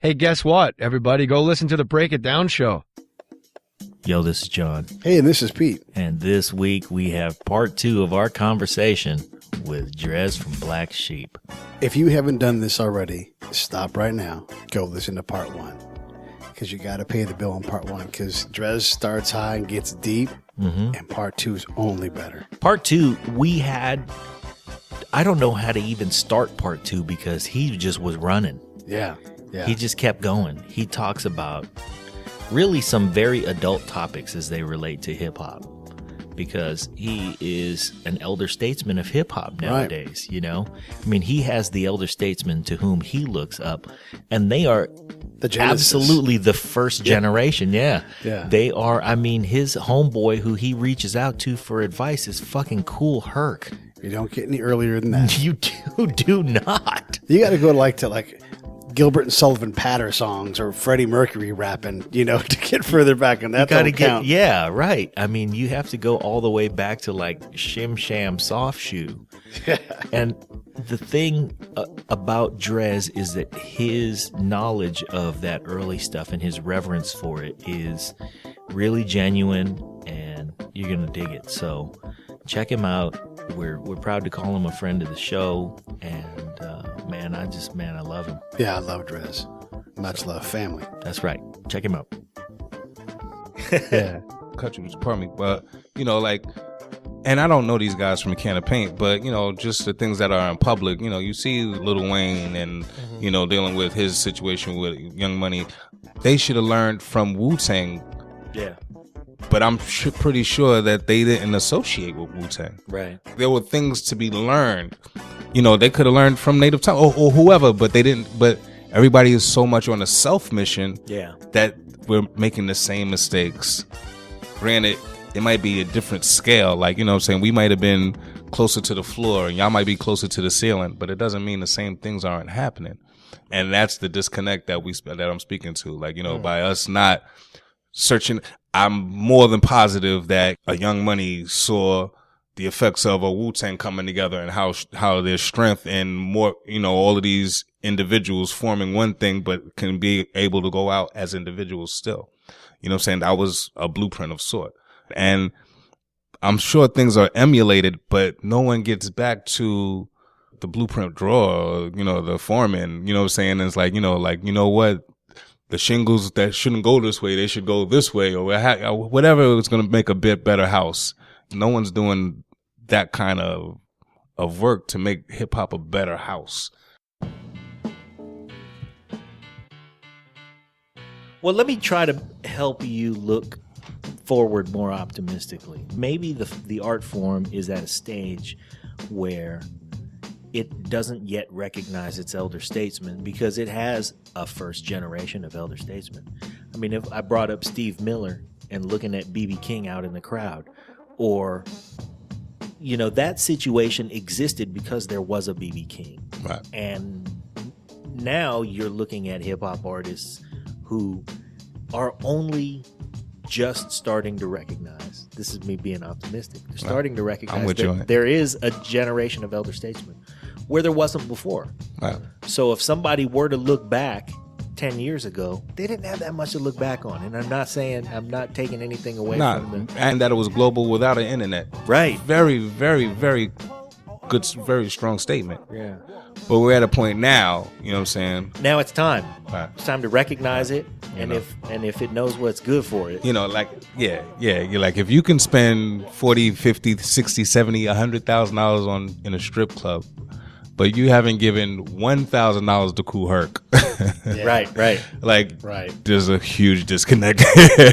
Hey, guess what, everybody? Go listen to the Break It Down show. Yo, this is John. Hey, and this is Pete. And this week we have part 2 of our conversation with Dres from Black Sheep. If you haven't done this already, stop right now. Go listen to part 1. Because you got to pay the bill on part 1. Because Dres starts high and gets deep. And part 2 is only better. Part 2, I don't know how to even start part 2 because he just was running. Yeah. He just kept going. He talks about really some very adult topics as they relate to hip hop, because he is an elder statesman of hip hop nowadays. Right. You know, I mean, he has the elder statesmen to whom he looks up, and they are absolutely the first generation. Yeah. They are. I mean, his homeboy who he reaches out to for advice is fucking Kool Herc. You don't get any earlier than that. You do not. You got to go like Gilbert and Sullivan patter songs or Freddie Mercury rapping, to get further back, and that don't count. Yeah, right. I mean, you have to go all the way back to like Shim Sham Soft Shoe. And the thing about Dres is that his knowledge of that early stuff and his reverence for it is really genuine, and you're gonna dig it. So check him out. We're proud to call him a friend of the show, and I love him. Yeah, I love Dres. Much love, family. That's right. Check him out. Yeah, cut you, pardon me, but and I don't know these guys from a can of paint, but just the things that are in public. You see Lil Wayne and dealing with his situation with Young Money. They should have learned from Wu-Tang. Yeah. But I'm pretty sure that they didn't associate with Wu-Tang. Right. There were things to be learned. They could have learned from Native Tongue or whoever, but they didn't. But everybody is so much on a self-mission that we're making the same mistakes. Granted, it might be a different scale. Like, what I'm saying? We might have been closer to the floor and y'all might be closer to the ceiling, but it doesn't mean the same things aren't happening. And that's the disconnect that I'm speaking to. Like, by us not searching, I'm more than positive that a Young Money saw the effects of a Wu-Tang coming together and how there's strength and more, all of these individuals forming one thing, but can be able to go out as individuals still. What I'm saying? That was a blueprint of sort. And I'm sure things are emulated, but no one gets back to the blueprint drawer, the foreman, what I'm saying? It's like, what? The shingles that shouldn't go this way, they should go this way, or whatever is going to make a bit better house. No one's doing that kind of work to make hip hop a better house. Well, let me try to help you look forward more optimistically. Maybe the art form is at a stage where it doesn't yet recognize its elder statesmen because it has a first generation of elder statesmen. I mean, if I brought up Steve Miller and looking at B.B. King out in the crowd, or, that situation existed because there was a B.B. King. Right. And now you're looking at hip hop artists who are only just starting to recognize, this is me being optimistic, they're starting to recognize that there is a generation of elder statesmen where there wasn't before. Right. So if somebody were to look back 10 years ago, they didn't have that much to look back on. And I'm not taking anything away from them. And that it was global without an internet. Right. Very, very, very good, very strong statement. Yeah. But we're at a point now, what I'm saying? Now it's time. Right. It's time to recognize it. And if it knows what's good for it. You're like, if you can spend 40, 50, 60, 70, $100,000 in a strip club, but you haven't given $1,000 to Kool Herc. Right. There's a huge disconnect.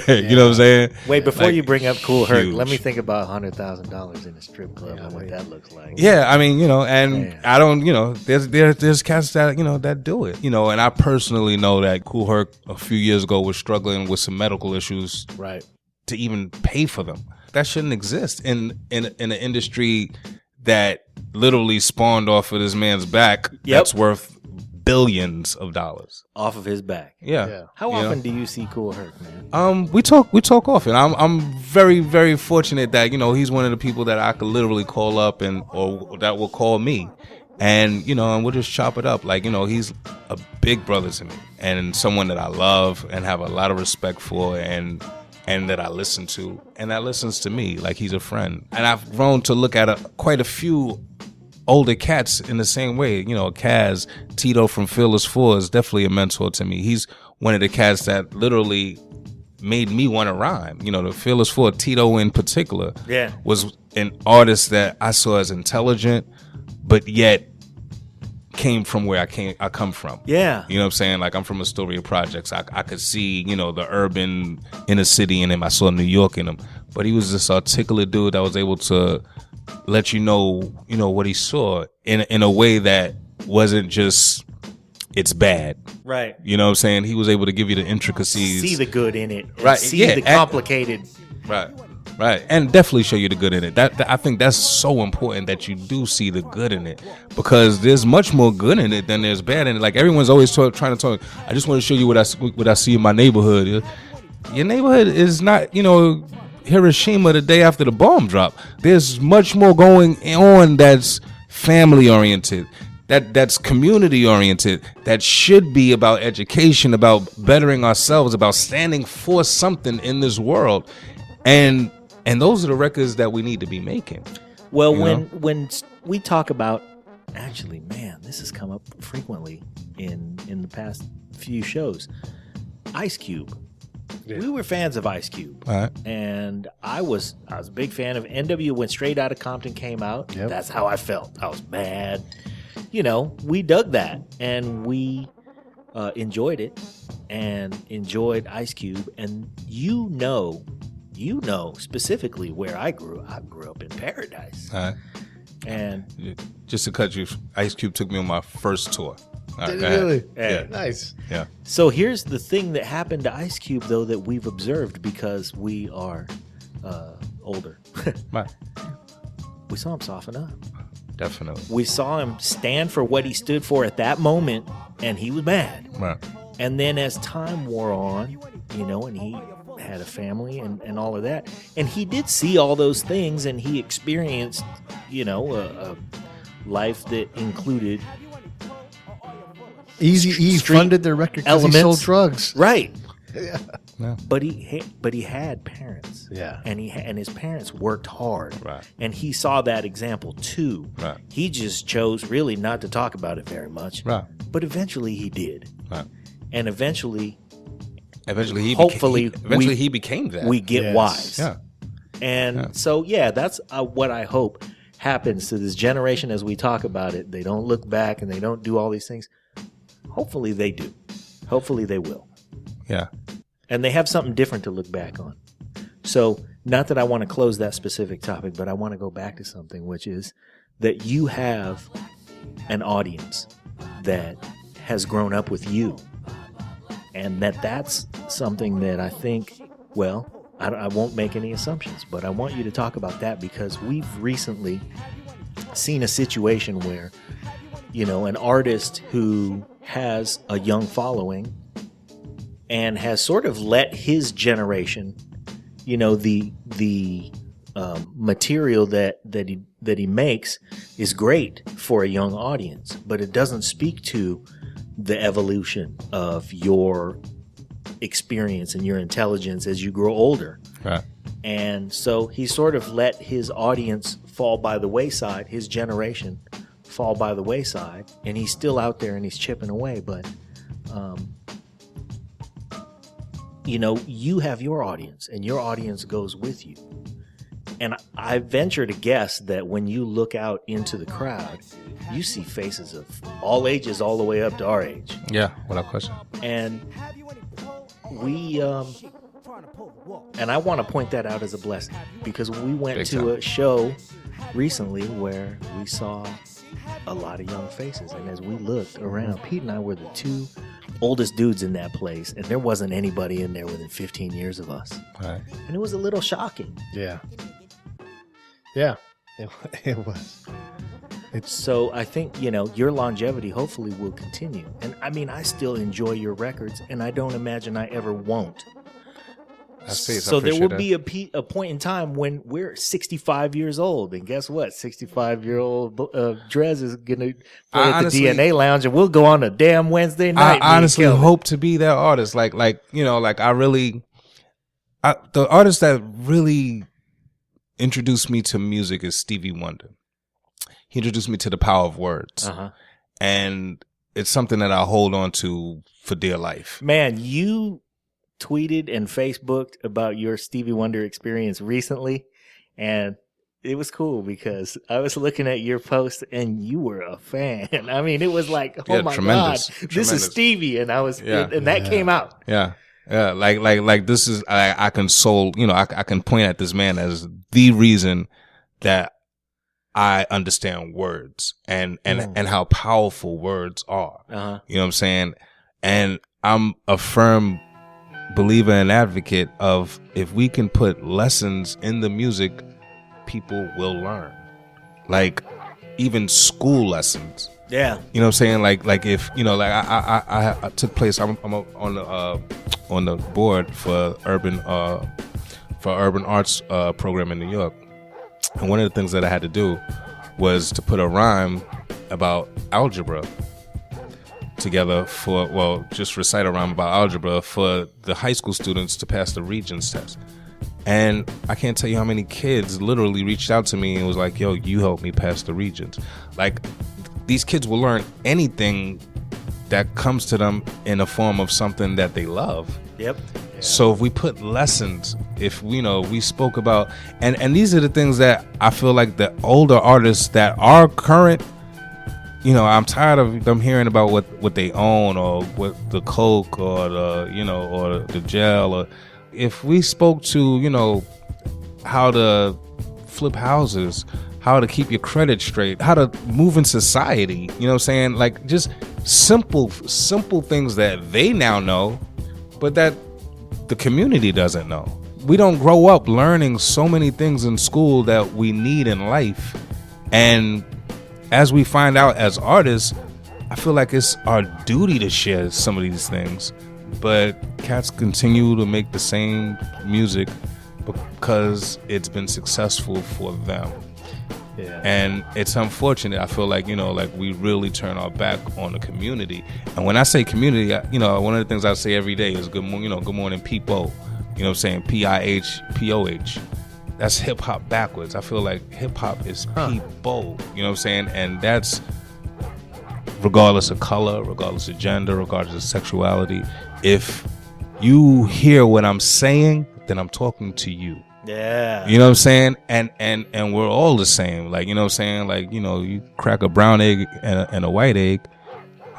You know what I'm saying? Wait, before you bring up Kool Herc, let me think about $100,000 in a strip club and what that looks like. Yeah, I mean, and I don't, there's cats that, that do it. And I personally know that Kool Herc a few years ago was struggling with some medical issues. Right. To even pay for them. That shouldn't exist in an industry that literally spawned off of this man's back. That's worth billions of dollars off of his back. Yeah. How often do you see Kool Herc, man? We talk often. I'm very, very fortunate that he's one of the people that I could literally call up or that will call me And, and we'll just chop it up. Like, he's a big brother to me and someone that I love and have a lot of respect for and that I listen to and that listens to me. Like, he's a friend. And I've grown to look at quite a few older cats in the same way. Kaz, Tito from Fearless 4 is definitely a mentor to me. He's one of the cats that literally made me want to rhyme. The Fearless 4, Tito in particular, was an artist that I saw as intelligent, but yet came from where I come from. Yeah. You know what I'm saying? Like, I'm from Astoria Projects. I could see, the urban inner city in him. I saw New York in him. But he was this articulate dude that was able to let you know what he saw in a way that wasn't just, it's bad. Right. You know what I'm saying? He was able to give you the intricacies. See the good in it. Right. See the complicated. Right. Right, and definitely show you the good in it. That I think that's so important that you do see the good in it, because there's much more good in it than there's bad in it. Like, everyone's always trying to talk. I just want to show you what I see in my neighborhood. Your neighborhood is not, Hiroshima the day after the bomb drop. There's much more going on that's family oriented, that's community oriented, that should be about education, about bettering ourselves, about standing for something in this world, and those are the records that we need to be making. Well, when we talk about, actually, man, this has come up frequently in the past few shows. Ice Cube. Yeah. We were fans of Ice Cube. All right. And I was a big fan of NW when Straight Outta Compton came out. Yep. That's how I felt. I was mad. We dug that, and we enjoyed it and enjoyed Ice Cube. And you know specifically where I grew. I grew up in Paradise. And just to cut you, Ice Cube took me on my first tour. Did it really? Yeah. Nice. Yeah. So here's the thing that happened to Ice Cube, though, that we've observed because we are older. Right. We saw him soften up. Definitely. We saw him stand for what he stood for at that moment, and he was mad. Right. And then as time wore on, and he had a family and all of that, and he did see all those things, and he experienced, a life that included Easy funded their record because he sold drugs. Right. Yeah. Yeah. But he had parents. Yeah. And his parents worked hard. Right. And he saw that example too. Right. He just chose really not to talk about it very much. Right. But eventually he did. Right. And eventually he became that. We get wise. Yeah. And so that's what I hope happens to this generation as we talk about it. They don't look back and they don't do all these things. Hopefully they do. Hopefully they will. Yeah. And they have something different to look back on. So, not that I want to close that specific topic, but I want to go back to something, which is that you have an audience that has grown up with you. And that's something that I think, I won't make any assumptions, but I want you to talk about that because we've recently seen a situation where, an artist who has a young following and has sort of let his generation, the material that he makes is great for a young audience, but it doesn't speak to the evolution of your experience and your intelligence as you grow older. Right. And so he sort of let his audience fall by the wayside, his generation fall by the wayside, and he's still out there and he's chipping away, but you have your audience and your audience goes with you. And I venture to guess that when you look out into the crowd, you see faces of all ages all the way up to our age. Yeah, without question. And we and I want to point that out as a blessing because we went to a show recently where we saw a lot of young faces, and as we looked around, Pete and I were the two oldest dudes in that place, and there wasn't anybody in there within 15 years of us. Right. And it was a little shocking. Yeah, it was. So I think, your longevity hopefully will continue. And I mean, I still enjoy your records, and I don't imagine I ever won't. That's peace. So there will be a point in time when we're 65 years old, and guess what? 65-year-old Dres is gonna play at the DNA Lounge, and we'll go on a damn Wednesday night. I honestly hope to be that artist. Like the artist that really introduced me to music is Stevie Wonder. He introduced me to the power of words, and it's something that I hold on to for dear life. Man, you tweeted and Facebooked about your Stevie Wonder experience recently, and it was cool because I was looking at your post and you were a fan. I mean, it was like, oh my God, this is Stevie, and I was, and that came out. Yeah. Yeah. Like this is, I can I can point at this man as the reason that I understand words and how powerful words are. You know what I'm saying? And I'm a firm believer and advocate of, if we can put lessons in the music, people will learn. Like even school lessons. Yeah. You know what I'm saying? Like if, I took place, I'm on the board for urban arts program in New York. And one of the things that I had to do was to put a rhyme about algebra together just recite a rhyme about algebra for the high school students to pass the Regents test. And I can't tell you how many kids literally reached out to me and was like, yo, you helped me pass the Regents. Like, these kids will learn anything that comes to them in a form of something that they love. Yep. Yeah. So if we put lessons, if we spoke about, and these are the things that I feel like the older artists that are current, I'm tired of them hearing about what they own, or what the coke, or or the gel. Or if we spoke to, how to flip houses, how to keep your credit straight, how to move in society, you know what I'm saying? Like, just simple things that they now know, but that the community doesn't know. We don't grow up learning so many things in school that we need in life. And as we find out as artists, I feel like it's our duty to share some of these things. But cats continue to make the same music because it's been successful for them. Yeah. And it's unfortunate. I feel like, we really turn our back on the community. And when I say community, one of the things I say every day is good morning, people. You know what I'm saying? PIHPOH. That's hip hop backwards. I feel like hip hop is people. You know what I'm saying? And that's regardless of color, regardless of gender, regardless of sexuality. If you hear what I'm saying, then I'm talking to you. Yeah. You know what I'm saying? And we're all the same. Like, you know what I'm saying? Like, you crack a brown egg and a white egg,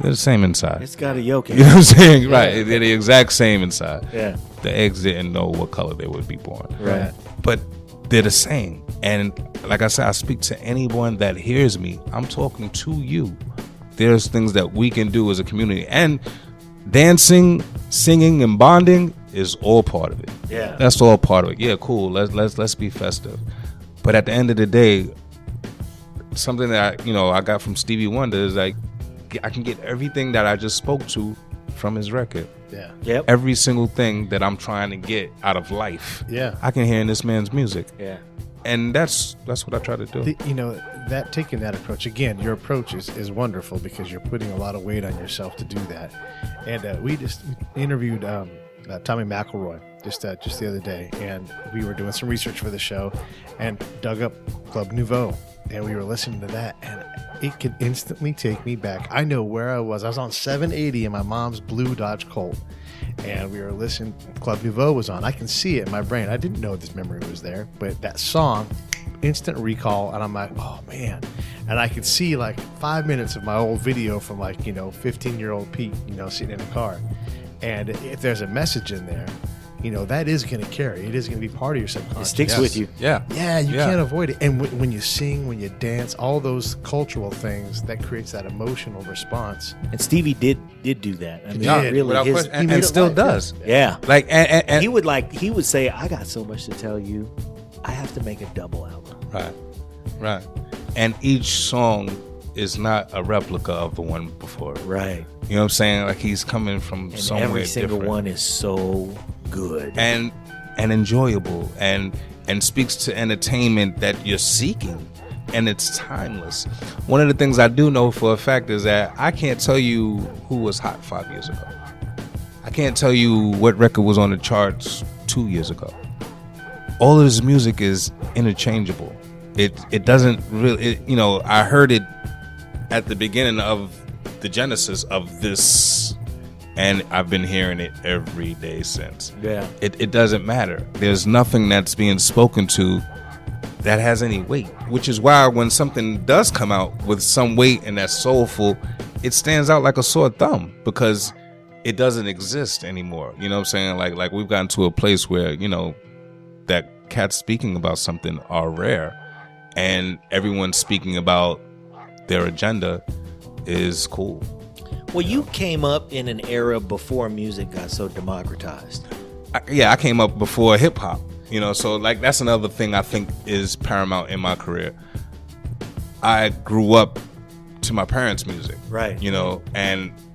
they're the same inside. It's got a yolk in it. You know what I'm saying? Yeah. Right. They're the exact same inside. Yeah. The eggs didn't know what color they would be born. Right. But they're the same. And like I said, I speak to anyone that hears me. I'm talking to you. There's things that we can do as a community. And dancing, singing, and bonding is all part of it. Yeah. That's all part of it. Yeah, cool. Let's be festive. But at the end of the day, something that I got from Stevie Wonder is like, I can get everything that I just spoke to from his record. Yeah. Yep. Every single thing that I'm trying to get out of life. Yeah. I can hear in this man's music. Yeah. And that's what I try to do. Taking that approach, again, your approach is wonderful because you're putting a lot of weight on yourself to do that. And we just interviewed Tommy McElroy just the other day, and we were doing some research for the show and dug up Club Nouveau, and we were listening to that, and it could instantly take me back. I know where I was. I was on 780 in my mom's blue Dodge Colt, and we were listening. Club Nouveau was on. I can see it in my brain. I didn't know this memory was there, but that song, instant recall, and I'm like, oh man. And I could see like 5 minutes of my old video from 15-year-old Pete, sitting in a car. And if there's a message in there, that is going to carry. It is going to be part of your subconscious. It sticks with you. Yeah. Yeah, you can't avoid it. And when you sing, when you dance, all those cultural things, that creates that emotional response. And Stevie did do that. I mean, really, and still does. Yeah. Like, and he would say, I got so much to tell you, I have to make a double album. Right. And each song is not a replica of the one before. Right. You know what I'm saying? Like, he's coming from somewhere every single different. one is so good. And and enjoyable and speaks to entertainment that you're seeking, and it's timeless. One of the things I do know for a fact is that I can't tell you who was hot 5 years ago. I can't tell you what record was on the charts 2 years ago. All of this music is interchangeable. It doesn't really, I heard it at the beginning of the genesis of this, and I've been hearing it every day since. Yeah. It doesn't matter. There's nothing that's being spoken to that has any weight, which is why when something does come out with some weight and that's soulful, it stands out like a sore thumb because it doesn't exist anymore. You know what I'm saying? Like we've gotten to a place where, that cats speaking about something are rare, and everyone speaking about their agenda is cool. Well, you came up in an era before music got so democratized. I came up before hip hop, so like that's another thing I think is paramount in my career. I grew up to my parents' music, right?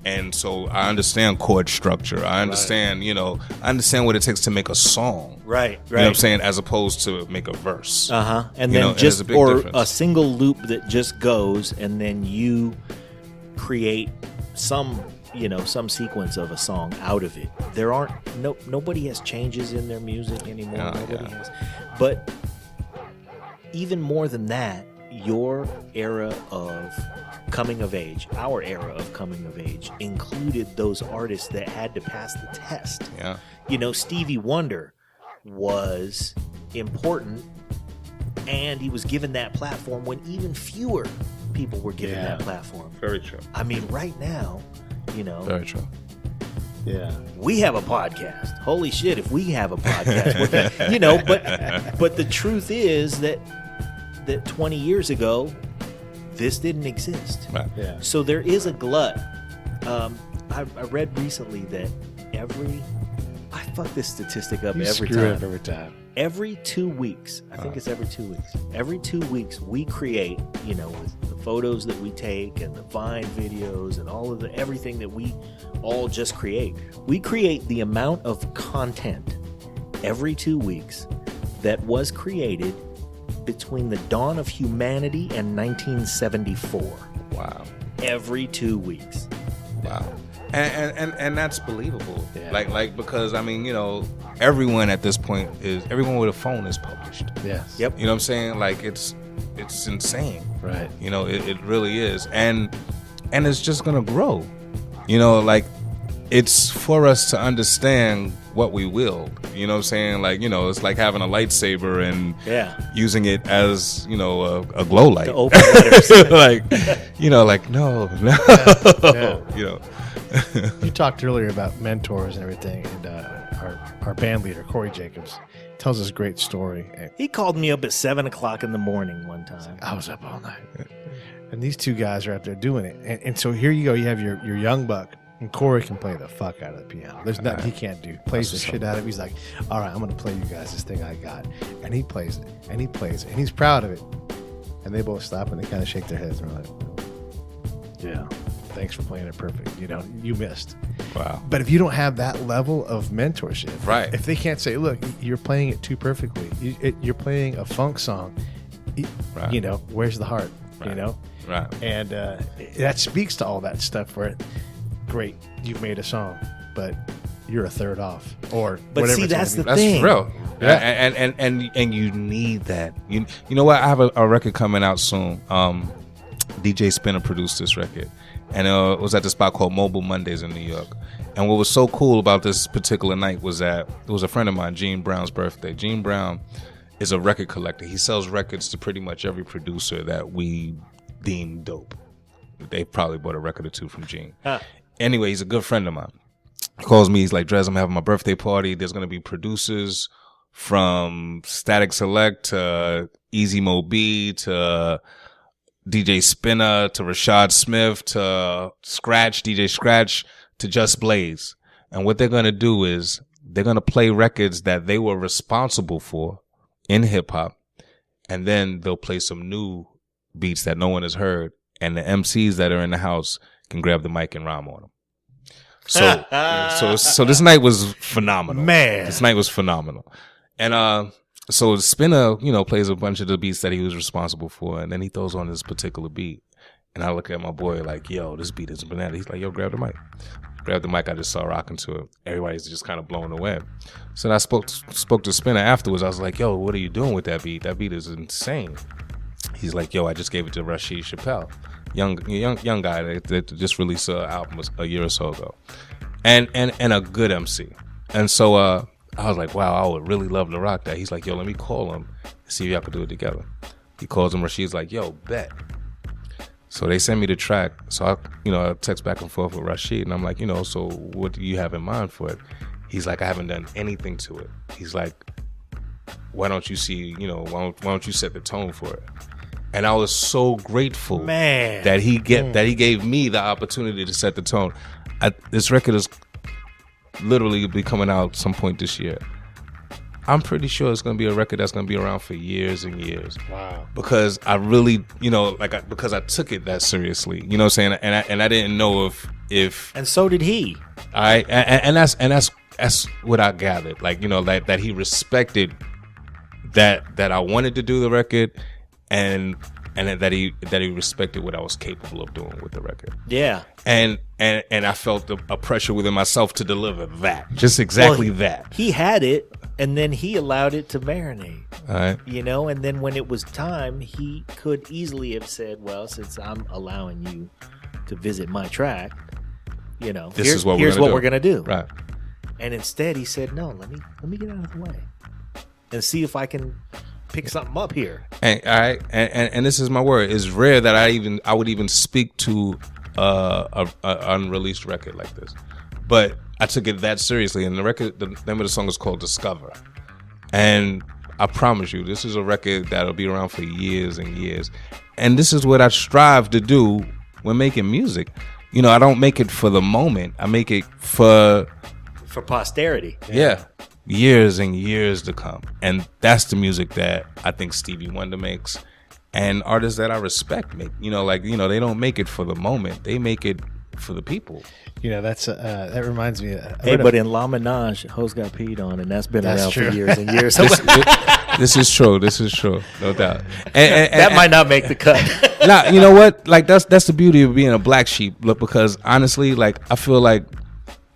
And so I understand chord structure. I understand, I understand what it takes to make a song. Right. You know what I'm saying? As opposed to make a verse. And then just, or a single loop that just goes, and then you create some sequence of a song out of it. There aren't, nobody has changes in their music anymore. Nobody has. But even more than that, your era of coming of age, our era of coming of age, included those artists that had to pass the test. Yeah. Stevie Wonder was important, and he was given that platform when even fewer people were given that platform. Very true. I mean, right now, Very true. Yeah. We have a podcast. Holy shit, if we have a podcast, but the truth is that 20 years ago, this didn't exist. Right. Yeah. So there is a glut. I read recently that I fuck this statistic up every time. Every 2 weeks, I think it's every 2 weeks. Every 2 weeks, we create, with the photos that we take and the Vine videos and all of everything that we all just create. We create the amount of content every 2 weeks that was created between the dawn of humanity and 1974. Wow. Every 2 weeks. Wow. And that's believable. Yeah. Like because I mean, everyone at this point everyone with a phone is published. Yes. Yep. You know what I'm saying? Like it's insane. Right. It really is. And it's just gonna grow. Like it's for us to understand what we wield. You know what I'm saying? Like, it's like having a lightsaber and using it as, a glow light. To open letters. like no. Yeah. You talked earlier about mentors and everything, and our band leader, Corey Jacobs, tells us a great story. He called me up at 7 o'clock in the morning one time. I was up all night. And these two guys are out there doing it. And so here you go. You have your young buck. And Corey can play the fuck out of the piano. There's nothing he can't do. Plays the shit out of it. He's like, all right, I'm going to play you guys this thing I got. And he plays it. And he plays it. And he's proud of it. And they both stop and they kind of shake their heads. And they're like, yeah, thanks for playing it perfect. You missed. Wow. But if you don't have that level of mentorship, right? If they can't say, look, you're playing it too perfectly. You're playing a funk song. Right. Where's the heart? Right. Right. And that speaks to all that stuff where great, you've made a song, but you're a third off, or but whatever. See, that's the that's thing. Real. Yeah. And you need that. You know what? I have a record coming out soon. DJ Spinner produced this record, and it was at the spot called Mobile Mondays in New York. And what was so cool about this particular night was that it was a friend of mine, Gene Brown's birthday. Gene Brown is a record collector. He sells records to pretty much every producer that we deem dope. They probably bought a record or two from Gene. Anyway, he's a good friend of mine. He calls me. He's like, Dres, I'm having my birthday party. There's going to be producers from Static Select to Easy Mo B to DJ Spinner to Rashad Smith to Scratch, DJ Scratch to Just Blaze. And what they're going to do is they're going to play records that they were responsible for in hip hop. And then they'll play some new beats that no one has heard. And the MCs that are in the house can grab the mic and rhyme on them. So this night was phenomenal. Man. This night was phenomenal. And so Spinner, plays a bunch of the beats that he was responsible for, and then he throws on this particular beat. And I look at my boy like, yo, this beat is banana. He's like, yo, grab the mic. Grab the mic. I just saw rocking to it. Everybody's just kind of blown away. So I spoke to Spinner afterwards. I was like, yo, what are you doing with that beat? That beat is insane. He's like, yo, I just gave it to Rashid Chappelle, young guy that just released an album a year or so ago, and a good MC. And so I was like, wow, I would really love to rock that. He's like, yo, let me call him and see if y'all could do it together. He calls him. Rashid's like, yo, bet. So they send me the track. So I text back and forth with Rashid, and I'm like, so what do you have in mind for it? He's like, I haven't done anything to it. He's like, why don't you see, why don't you set the tone for it? And I was so grateful that he gave me the opportunity to set the tone. This record is literally be coming out some point this year. I'm pretty sure it's going to be a record that's going to be around for years and years. Wow. Because I really, because I took it that seriously. You know what I'm saying? And I didn't know if And so did he. And that's what I gathered. Like, that he respected that I wanted to do the record, and that he respected what I was capable of doing with the record. Yeah. And I felt a pressure within myself to deliver that. Just exactly that. He had it, and then he allowed it to marinate. All right. And then when it was time, he could easily have said, well, since I'm allowing you to visit my track, here's what we're going to do. Right. And instead he said, no, let me get out of the way and see if I can pick something up here. And all right, and this is my word. It's rare that I would even speak to a unreleased record like this, but I took it that seriously. And the name of the song is called Discover, and I promise you, this is a record that'll be around for years and years. And this is what I strive to do when making music. I don't make it for the moment. I make it for posterity. Yeah. Years and years to come. And that's the music that I think Stevie Wonder makes, and artists that I respect make. They don't make it for the moment. They make it for the people. That's that reminds me. But in La Minaj, hoes got peed on, and that's been around for years and years. This is true. This is true, no doubt. That might not make the cut. Now, you know what? Like that's the beauty of being a black sheep. Look, because honestly, like I feel like,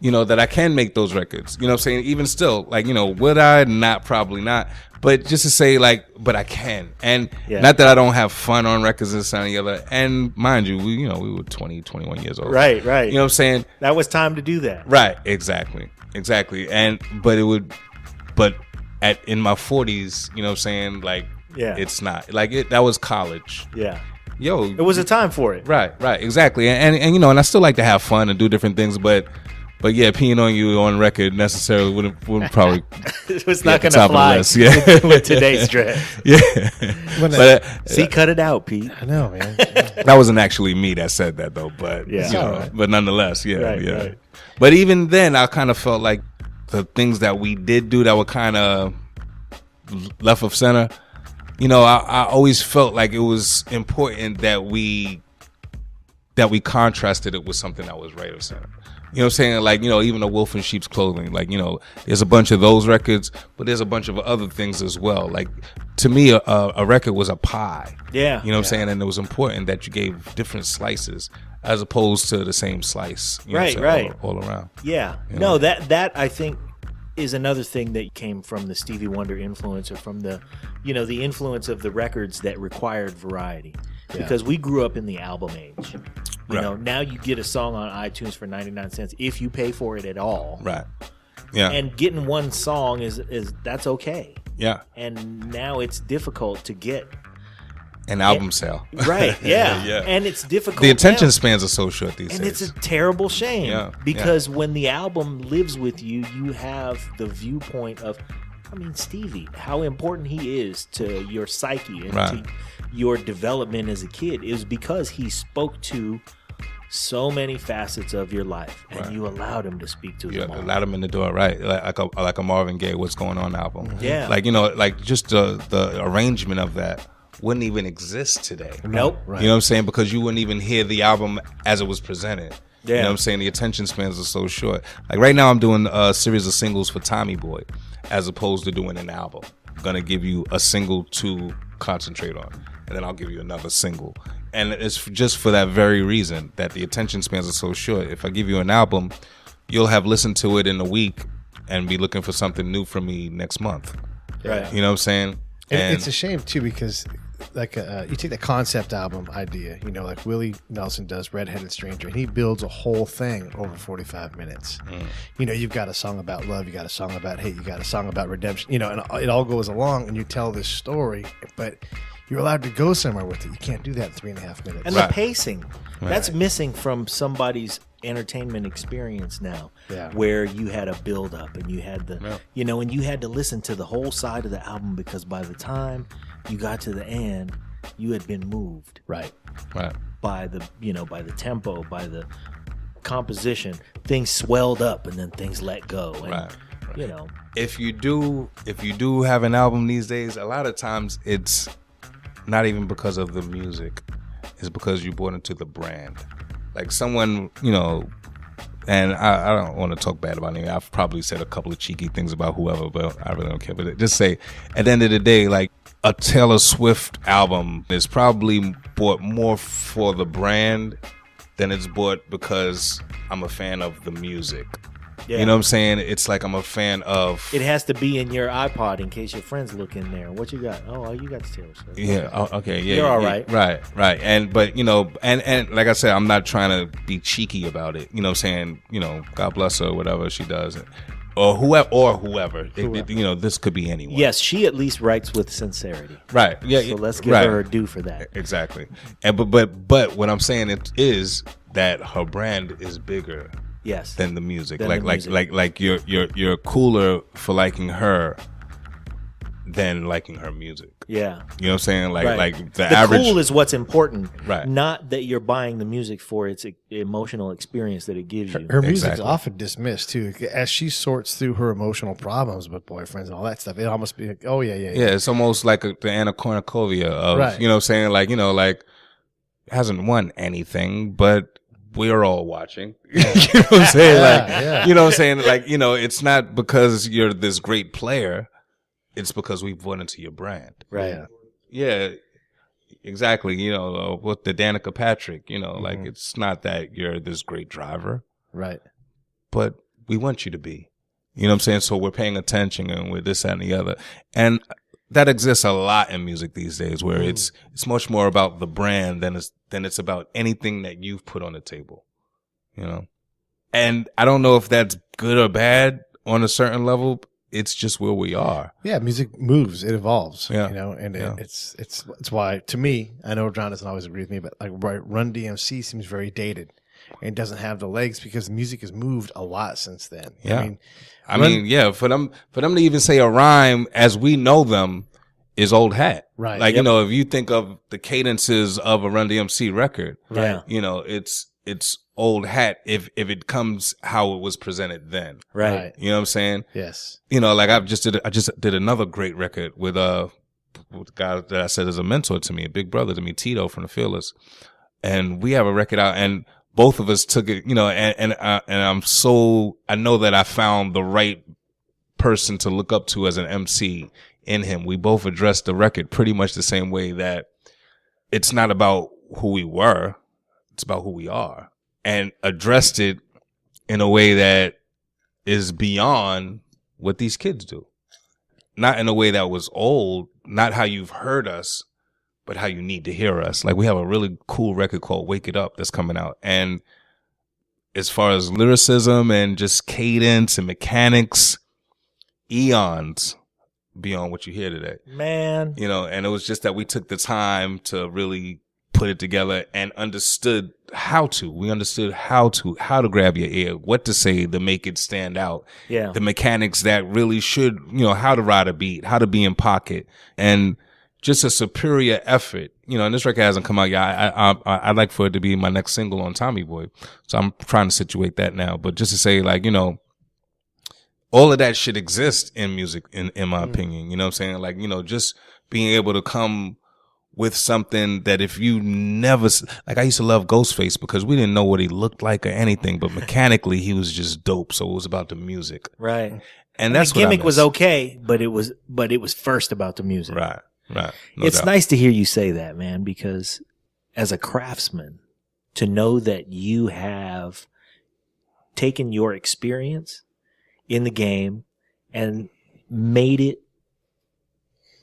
that I can make those records. You know what I'm saying? Even still, like, would I? Not, probably not. But just to say, like, but I can. And not that I don't have fun on records and this and the other. And mind you, we were 20, 21 years old. Right. You know what I'm saying? That was time to do that. Right. Exactly. But in my 40s, you know what I'm saying? Like, it's not. Like, that was college. Yeah. Yo. It was a time for it. Right. Exactly. And and I still like to have fun and do different things, but yeah, peeing on you on record necessarily wouldn't probably. It was not going to fly with today's Dres. Yeah. See, cut it out, Pete. I know, man. That wasn't actually me that said that though, but right. But nonetheless, Right. But even then, I kind of felt like the things that we did do that were kind of left of center. I always felt like it was important that we contrasted it with something that was right of center. You know what I'm saying? Like, even the Wolf in Sheep's Clothing, like, there's a bunch of those records, but there's a bunch of other things as well. Like, to me, a record was a pie. Yeah. You know what I'm saying? And it was important that you gave different slices as opposed to the same slice. Right. All around. Yeah. No, that I think is another thing that came from the Stevie Wonder influence, or from the, the influence of the records that required variety. Because we grew up in the album age. Now you get a song on iTunes for 99 cents if you pay for it at all. Right. Yeah. And getting one song is that's okay. Yeah. And now it's difficult to get an album sale. Right. Yeah. Yeah. And it's difficult. The attention spans are so short these days. And it's a terrible shame. Yeah. Because when the album lives with you, you have the viewpoint of, Stevie, how important he is to your psyche and to your development as a kid. It was because he spoke to so many facets of your life, and you allowed him to speak to them all. Allowed him in the door, right? Like a Marvin Gaye "What's Going On" album. Mm-hmm. Yeah. Like just the arrangement of that wouldn't even exist today. Nope. Right. You know what I'm saying? Because you wouldn't even hear the album as it was presented. Yeah. You know what I'm saying? The attention spans are so short. Like right now I'm doing a series of singles for Tommy Boy as opposed to doing an album. I'm going to give you a single to concentrate on, and then I'll give you another single. And it's just for that very reason, that the attention spans are so short. If I give you an album, you'll have listened to it in a week and be looking for something new from me next month. Right. You know what I'm saying? And it's a shame too, because like you take the concept album idea, you know, like Willie Nelson does Red-Headed Stranger, and he builds a whole thing over 45 minutes. You know, you've got a song about love, you got a song about hate, you got a song about redemption, you know, and it all goes along, and you tell this story, but you're allowed to go somewhere with it. You can't do that in 3.5 minutes. And the pacing, that's missing from somebody's entertainment experience now, where you had a build up and you had the, you know, and you had to listen to the whole side of the album, because by the time you got to the end, you had been moved. Right. By the, you know, by the tempo, by the composition, things swelled up and then things let go. And, you know, if you do have an album these days, a lot of times it's not even because of the music, it's because you bought into the brand. Like someone, you know, and I don't want to talk bad about anything. I've probably said a couple of cheeky things about whoever, but I really don't care. But just say, at the end of the day, like a Taylor Swift album is probably bought more for the brand than it's bought because I'm a fan of the music. You know what I'm saying? It's like I'm a fan of... It has to be in your iPod in case your friends look in there. What you got? Oh, you got the Taylor Swift. Yeah. Oh, okay. Yeah. You're all right. Right. And but you know, and like I said, I'm not trying to be cheeky about it. You know what I'm saying? You know, God bless her, whatever she does, or whoever. It, you know, this could be anyone. Yes, she at least writes with sincerity. Right. Yeah. So let's give her a due for that. Exactly. And but what I'm saying is that her brand is bigger. Yes. Than the music. Than Like you're cooler for liking her than liking her music. Yeah. You know what I'm saying? Like the average cool is what's important. Right. Not that you're buying the music for its emotional experience that it gives you. Her music's often dismissed too. As she sorts through her emotional problems with boyfriends and all that stuff, it almost be like, oh yeah. Yeah, it's almost like the Anna Kournikova of, you know what I'm saying? Like, you know, like hasn't won anything, but we're all watching. You know what I'm saying? You know what I'm saying? Like, you know, it's not because you're this great player. It's because we've bought into your brand. Right. Yeah, exactly. You know, with the Danica Patrick, you know, like it's not that you're this great driver. Right. But we want you to be. You know what I'm saying? So we're paying attention and we're this, that, and the other. And that exists a lot in music these days, where it's much more about the brand than it's about anything that you've put on the table, you know. And I don't know if that's good or bad on a certain level. It's just where we are. Yeah, music moves, it evolves. Yeah, you know, and it's why, to me, I know John doesn't always agree with me, but like Run DMC seems very dated and doesn't have the legs because music has moved a lot since then. Yeah. I mean, for them to even say a rhyme as we know them is old hat. Right. Like, you know, if you think of the cadences of a Run DMC record, right. You know, it's old hat if it comes how it was presented then. Right. You know what I'm saying? Yes. You know, like I just did another great record with the guy that I said is a mentor to me, a big brother to me, Tito from the Fearless. And we have a record out, and both of us took it, you know, and I know that I found the right person to look up to as an MC in him. We both addressed the record pretty much the same way, that it's not about who we were, it's about who we are, and addressed it in a way that is beyond what these kids do. Not in a way that was old, not how you've heard us, but how you need to hear us. Like, we have a really cool record called Wake It Up that's coming out. And as far as lyricism and just cadence and mechanics, eons beyond what you hear today. Man. You know, and it was just that we took the time to really put it together and understood how to. We understood how to grab your ear, what to say to make it stand out. Yeah. The mechanics that really should, you know, how to ride a beat, how to be in pocket, and just a superior effort. You know, and this record hasn't come out yet. I'd like for it to be my next single on Tommy Boy. So I'm trying to situate that now. But just to say, like, you know, all of that should exist in music, in my opinion. You know what I'm saying? Like, you know, just being able to come with something that if you never, like I used to love Ghostface because we didn't know what he looked like or anything, but mechanically he was just dope. So it was about the music. Right. And that's the what gimmick was okay, but it was first about the music. Right. No it's doubt. nice to hear you say that, man, because as a craftsman, to know that you have taken your experience in the game and made it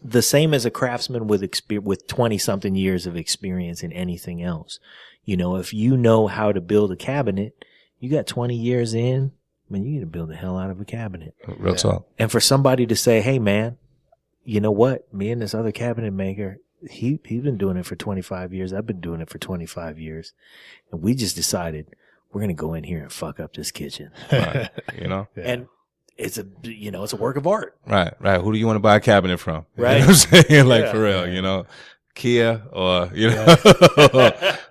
the same as a craftsman with 20-something years of experience in anything else. You know, if you know how to build a cabinet, you got 20 years in, I mean, you need to build the hell out of a cabinet. Real talk. And for somebody to say, hey, man, you know what? Me and this other cabinet maker, he's been doing it for 25 years. I've been doing it for 25 years. And we just decided we're going to go in here and fuck up this kitchen. Right. You know? Yeah. And it's a work of art. Right. Who do you want to buy a cabinet from? Right. You know what I'm saying? Like, Yeah. for real, you know? Kia or, you know,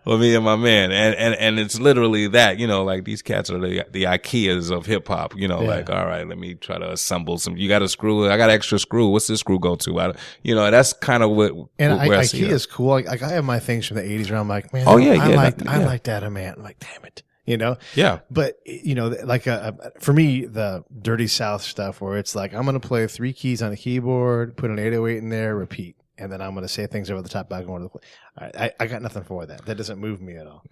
or me and my man. And it's literally that, you know, like these cats are the Ikeas of hip hop, you know, like, all right, let me try to assemble some, you got a screw, I got an extra screw. What's this screw go to? You know, that's kind of where I see IKEA it. is cool. Like I have my things from the 80s where I'm like, man, Oh, yeah, I yeah, like that, man. I'm like, damn it. You know? Yeah. But, you know, like for me, the Dirty South stuff where it's like, I'm going to play 3 keys on a keyboard, put an 808 in there, repeat. And then I'm going to say things over the top back and forth. I got nothing for that. That doesn't move me at all.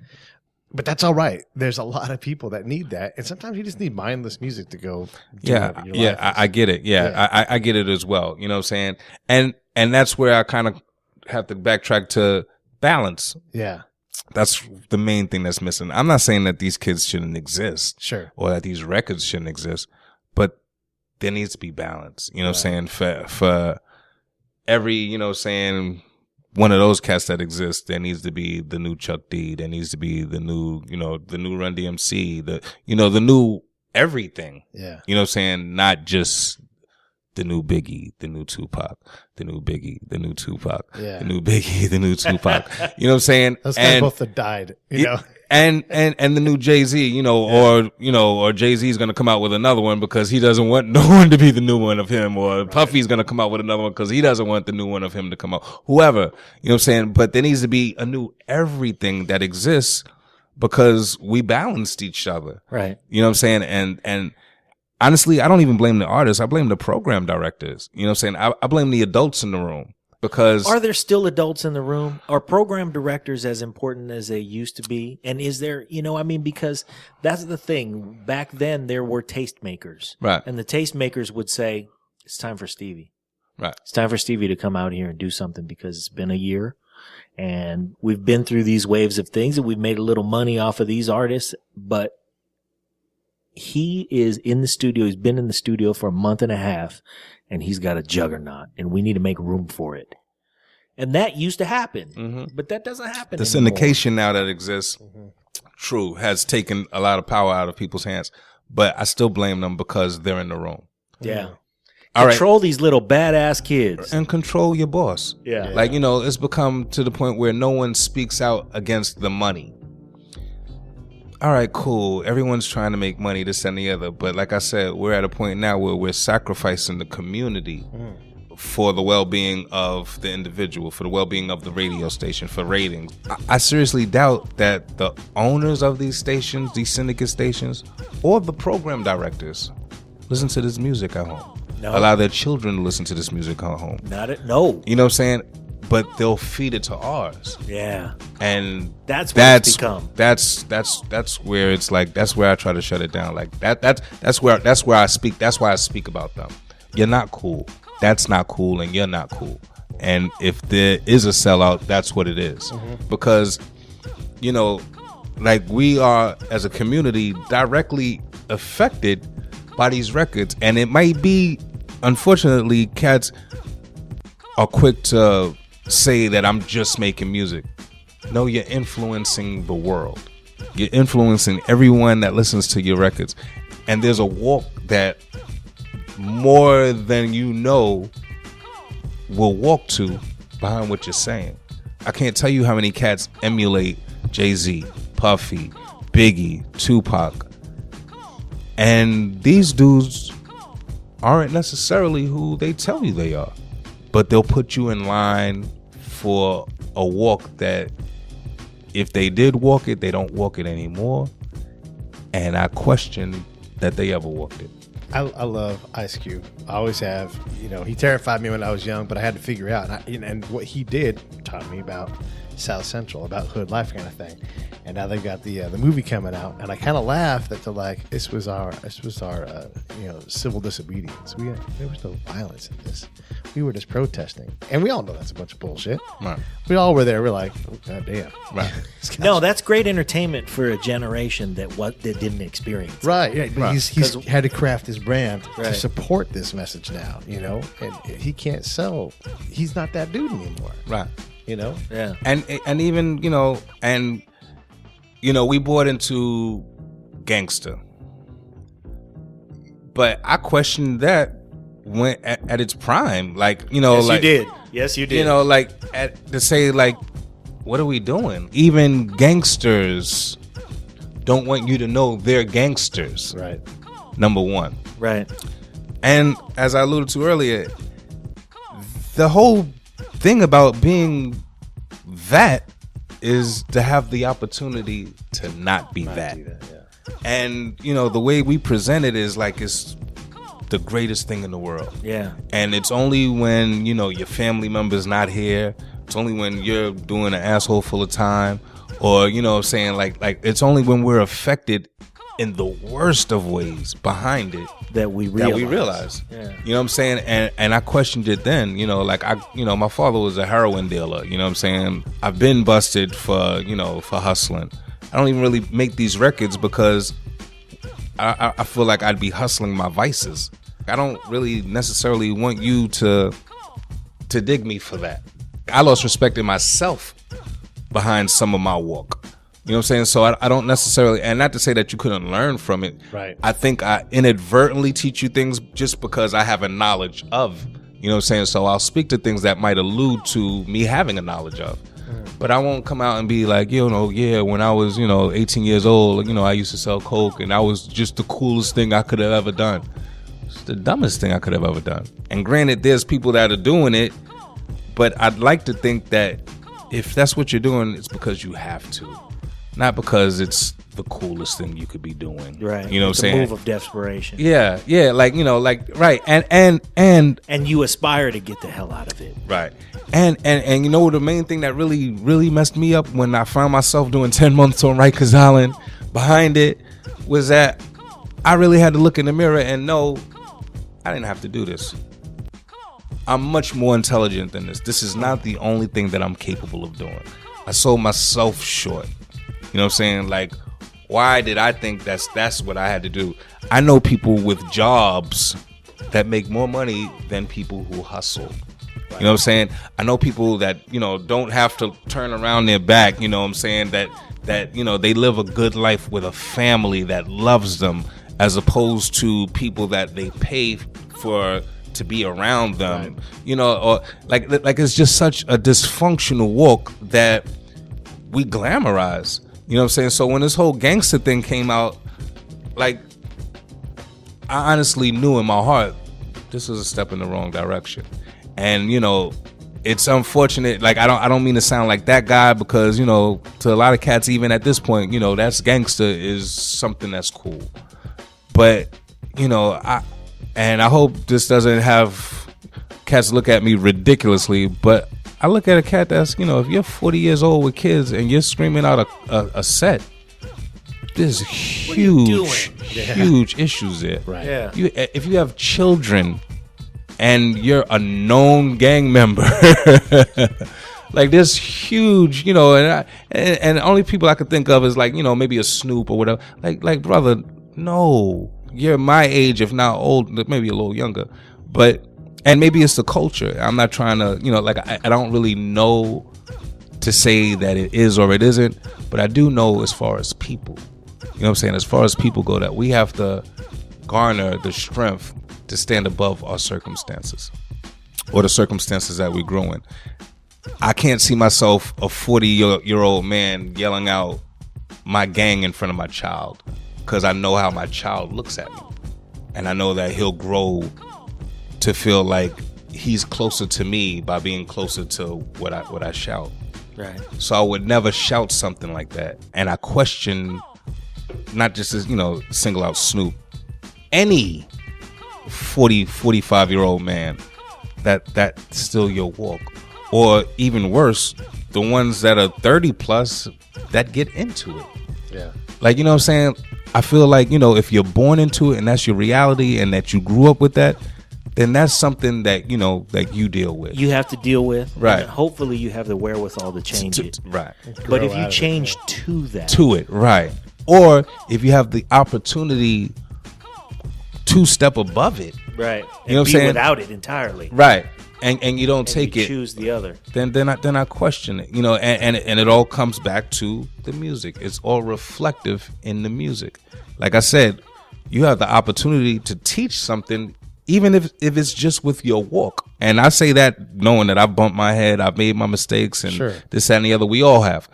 But that's all right. There's a lot of people that need that. And sometimes you just need mindless music to go. I get it. Yeah. I get it as well. You know what I'm saying? And that's where I kind of have to backtrack to balance. Yeah. That's the main thing that's missing. I'm not saying that these kids shouldn't exist. Sure. Or that these records shouldn't exist, but there needs to be balance. You know what I'm saying? For every, you know, saying one of those cats that exists, there needs to be the new Chuck D. There needs to be the new, you know, the new Run DMC, the new everything. Yeah. You know what I'm saying? Not just the new Biggie, the new Tupac, the new Biggie, the new Tupac, the new Biggie, the new Tupac. You know what I'm saying? Those guys both have died, you know. And the new Jay-Z, you know, or Jay-Z's going to come out with another one because he doesn't want no one to be the new one of him, or Puffy's going to come out with another one because he doesn't want the new one of him to come out. Whoever, you know what I'm saying? But there needs to be a new everything that exists because we balanced each other. Right. You know what I'm saying? And honestly, I don't even blame the artists. I blame the program directors. You know what I'm saying? I blame the adults in the room. Because are there still adults in the room? Are program directors as important as they used to be? And is there, you know, I mean, because that's the thing. Back then, there were tastemakers. Right. And the tastemakers would say, it's time for Stevie. Right. It's time for Stevie to come out here and do something because it's been a year. And we've been through these waves of things and we've made a little money off of these artists. But he is in the studio. He's been in the studio for a month and a half. And he's got a juggernaut, and we need to make room for it. And that used to happen, but that doesn't happen the anymore. syndication now that exists, true, has taken a lot of power out of people's hands. But I still blame them because they're in the room. Yeah. All Control these little badass kids. And control your boss. Yeah. Like, you know, it's become to the point where no one speaks out against the money. All right, cool. Everyone's trying to make money, this and the other. But like I said, we're at a point now where we're sacrificing the community for the well-being of the individual, for the well-being of the radio station, for ratings. I seriously doubt that the owners of these stations, these syndicate stations, or the program directors listen to this music at home. No. Allow their children to listen to this music at home. No. You know what I'm saying? But they'll feed it to ours. Yeah. And that's what it's become. That's where it's like, that's where I try to shut it down. Like that's where I speak. That's why I speak about them. You're not cool. That's not cool, and you're not cool. And if there is a sellout, that's what it is. Because, you know, like we are as a community directly affected by these records, and it might be, unfortunately, cats are quick to say that I'm just making music. No, you're influencing the world. You're influencing everyone that listens to your records. And there's a walk that more than you know will walk to behind what you're saying. I can't tell you how many cats emulate Jay-Z, Puffy, Biggie, Tupac. And these dudes aren't necessarily who they tell you they are. But they'll put you in line for a walk that if they did walk it, they don't walk it anymore. And I question that they ever walked it. I love Ice Cube. I always have. You know, he terrified me when I was young, but I had to figure out. And what he did taught me about South Central, about hood life kind of thing. And now they've got the movie coming out, and I kind of laughed that they're like, this was our civil disobedience. There was no violence in this. We were just protesting, and we all know that's a bunch of bullshit. Right. We all were there. We're like, oh, God damn. Right. No, that's great entertainment for a generation that didn't experience it. Right. Yeah. Right. He's had to craft his brand to Right. support this message now. You know, and he can't sell. He's not that dude anymore. Right. You know. Yeah. And even, we bought into gangster. But I questioned that when at its prime. Like, Yes, like you did. Yes, you did. To say, like, what are we doing? Even gangsters don't want you to know they're gangsters. Right. Number one. Right. And as I alluded to earlier, the whole thing about being that is to have the opportunity to not be that. Do that, yeah. And, the way we present it is like it's the greatest thing in the world. Yeah. And it's only when, your family member's not here. It's only when you're doing an asshole full of time. Or, saying like it's only when we're affected in the worst of ways behind it That we realize. Yeah. Yeah. You know what I'm saying? And I questioned it then, my father was a heroin dealer, you know what I'm saying? I've been busted for hustling. I don't even really make these records because I feel like I'd be hustling my vices. I don't really necessarily want you to dig me for that. I lost respect in myself behind some of my walk. You know what I'm saying? So I don't necessarily, and not to say that you couldn't learn from it. Right. I think I inadvertently teach you things just because I have a knowledge of. You know what I'm saying? So I'll speak to things that might allude to me having a knowledge of. But I won't come out and be like, when I was, 18 years old, I used to sell coke and I was just the coolest thing I could have ever done. It's the dumbest thing I could have ever done. And granted, there's people that are doing it, but I'd like to think that if that's what you're doing, it's because you have to. Not because it's the coolest thing you could be doing. Right. You know It's what I'm saying? a move of desperation. Yeah, right. And you aspire to get the hell out of it. right. And the main thing that really, really messed me up when I found myself doing 10 months on Rikers Island behind it was that I really had to look in the mirror and know I didn't have to do this. I'm much more intelligent than this. This is not the only thing that I'm capable of doing. I sold myself short. You know what I'm saying? Like, why did I think that's what I had to do? I know people with jobs that make more money than people who hustle. You know what I'm saying? I know people that, don't have to turn around their back, you know what I'm saying? That they live a good life with a family that loves them, as opposed to people that they pay for to be around them. Right. Or like it's just such a dysfunctional walk that we glamorize. You know what I'm saying? So when this whole gangster thing came out, like, I honestly knew in my heart this was a step in the wrong direction. And it's unfortunate. Like, I don't mean to sound like that guy, because to a lot of cats, even at this point, that's gangster is something that's cool. But I hope this doesn't have cats look at me ridiculously, but I look at a cat that's, if you're 40 years old with kids and you're screaming out a set, there's huge issues there. Right. Yeah. If you have children and you're a known gang member, like, there's huge, and the only people I could think of is like, maybe a Snoop or whatever. Like brother, no, you're my age, if not old, maybe a little younger, and maybe it's the culture. I'm not trying to, I don't really know to say that it is or it isn't, but I do know as far as people, you know what I'm saying? As far as people go, that we have to garner the strength to stand above our circumstances, or the circumstances that we grow in. I can't see myself, a 40-year-old man, yelling out my gang in front of my child, because I know how my child looks at me, and I know that he'll grow to feel like he's closer to me by being closer to what I shout. Right. So I would never shout something like that. And I question, not just as, single out Snoop, any 45-year-old man, that's still your walk. Or even worse, the ones that are 30 plus that get into it. Yeah. Like, you know what I'm saying? I feel like, if you're born into it and that's your reality and that you grew up with that, then that's something that, that you deal with. You have to deal with. Right. And hopefully you have the wherewithal to change it. Right. But if you change to that. To it, right. Or if you have the opportunity to step above it. Right. You know what I'm saying? Without it entirely. Right. And you don't take it. Choose the other. Then I question it. And it all comes back to the music. It's all reflective in the music. Like I said, you have the opportunity to teach something, even if it's just with your walk. And I say that knowing that I've bumped my head, I've made my mistakes, and this, that, and the other. We all have.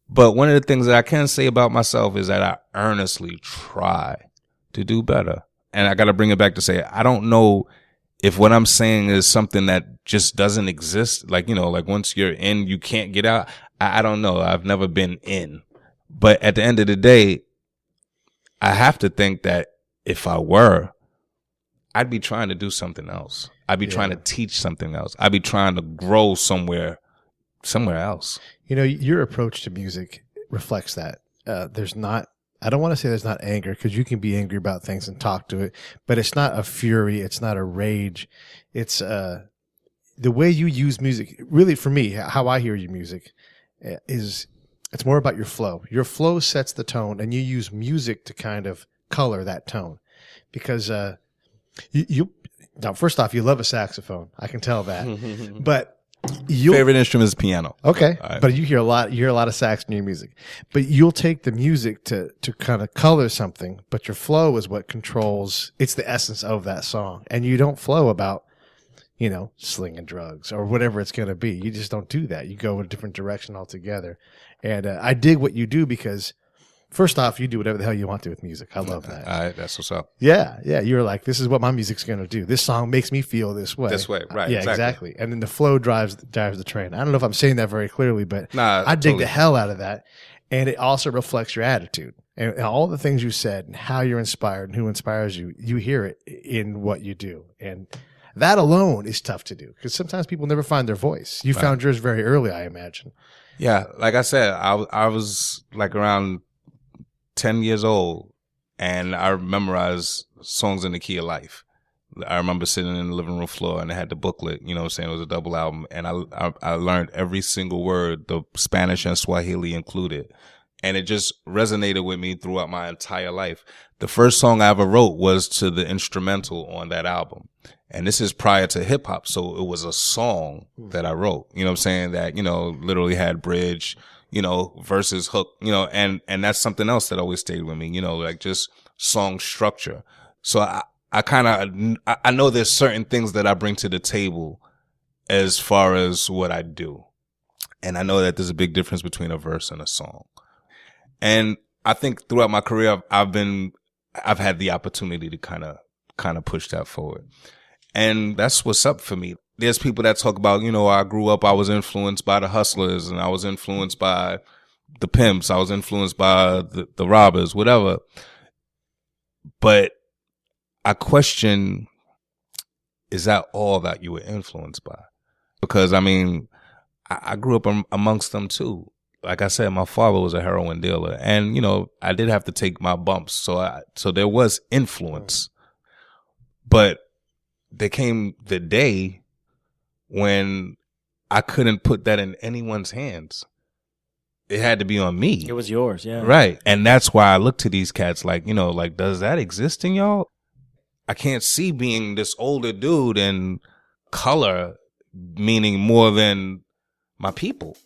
But one of the things that I can say about myself is that I earnestly try to do better. And I got to bring it back to say, I don't know if what I'm saying is something that just doesn't exist. Like, like once you're in, you can't get out. I don't know. I've never been in. But at the end of the day, I have to think that if I were, I'd be trying to do something else. I'd be trying to teach something else. I'd be trying to grow somewhere else. Your approach to music reflects that. I don't want to say there's not anger, because you can be angry about things and talk to it, but it's not a fury. It's not a rage. It's the way you use music. Really, for me, how I hear your music is it's more about your flow. Your flow sets the tone, and you use music to kind of color that tone. Because now, first off, you love a saxophone. I can tell that. But favorite instrument is piano. Okay, Right. But you hear a lot of sax in your music. But you'll take the music to kind of color something, but your flow is what controls. It's the essence of that song, and you don't flow about slinging drugs or whatever it's going to be. You just don't do that. You go in a different direction altogether. And I dig what you do because, first off, you do whatever the hell you want to with music. I love that. All right, that's what's up. Yeah. You're like, this is what my music's going to do. This song makes me feel this way. Right? Yeah, exactly. And then the flow drives the train. I don't know if I'm saying that very clearly, but I dig totally. the hell out of that. And it also reflects your attitude and all the things you said and how you're inspired and who inspires you. You hear it in what you do, and that alone is tough to do because sometimes people never find their voice. You found yours very early, I imagine. Yeah, like I said, I was like around 10 years old, and I memorized songs in the key of life. I remember sitting in the living room floor, and they had the booklet, you know what I'm saying? It was a double album, and I learned every single word, the Spanish and Swahili included, and it just resonated with me throughout my entire life. The first song I ever wrote was to the instrumental on that album, and this is prior to hip-hop, so it was a song that I wrote, you know what I'm saying, that, literally had bridge, verses, hook, and that's something else that always stayed with me, like just song structure. So I know there's certain things that I bring to the table as far as what I do. And I know that there's a big difference between a verse and a song. And I think throughout my career, I've had the opportunity to kind of push that forward. And that's what's up for me. There's people that talk about, I grew up, I was influenced by the hustlers, and I was influenced by the pimps, I was influenced by the robbers, whatever. But I question, is that all that you were influenced by? Because, I grew up amongst them too. Like I said, my father was a heroin dealer, and, I did have to take my bumps. So there was influence. But there came the day when I couldn't put that in anyone's hands. It had to be on me. It was yours, yeah. Right. And that's why I look to these cats like, does that exist in y'all? I can't see being this older dude and color meaning more than my people,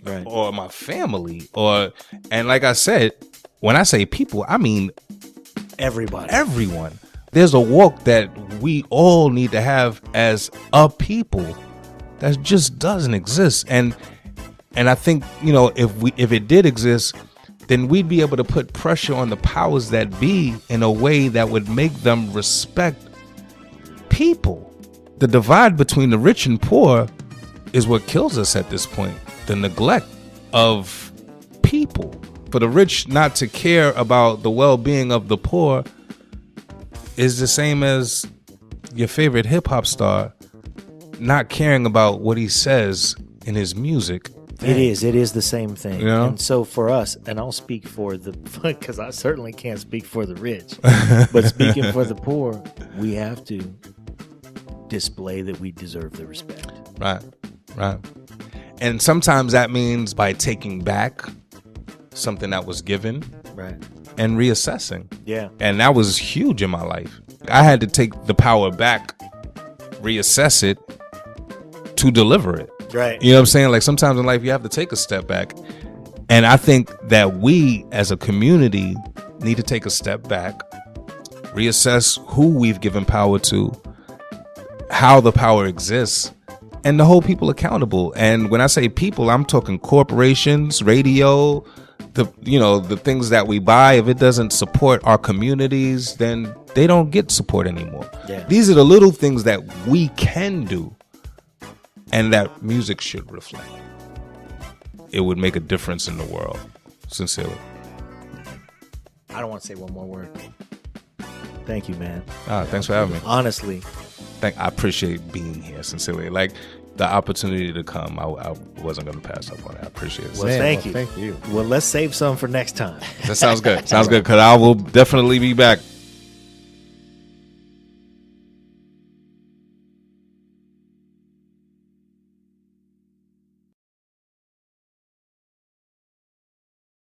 right, or my family, and like I said, when I say people, I mean everyone. There's a walk that we all need to have as a people that just doesn't exist. And I think, if it did exist, then we'd be able to put pressure on the powers that be in a way that would make them respect people. The divide between the rich and poor is what kills us at this point. the neglect of people. For the rich not to care about the well-being of the poor is the same as your favorite hip-hop star not caring about what he says in his music. It is the same thing. You know? And so for us, and I'll speak for the, because I certainly can't speak for the rich, but speaking for the poor, we have to display that we deserve the respect. Right. And sometimes that means by taking back something that was given, right, and reassessing. Yeah. And that was huge in my life. I had to take the power back, reassess it to deliver it. Right. You know what I'm saying? Like sometimes in life you have to take a step back. And I think that we as a community need to take a step back, reassess who we've given power to, how the power exists, and to hold people accountable. And when I say people, I'm talking corporations, radio, the things that we buy. If it doesn't support our communities, then they don't get support anymore. Yeah. These are the little things that we can do and that music should reflect. It would make a difference in the world. Sincerely. I don't want to say one more word. Thank you, man. Thanks for having me. Honestly. I appreciate being here, sincerely. Like the opportunity to come, I wasn't going to pass up on it. I appreciate it. Well, thank you. Thank you. Well, let's save some for next time. That sounds good. Sounds good, because I will definitely be back.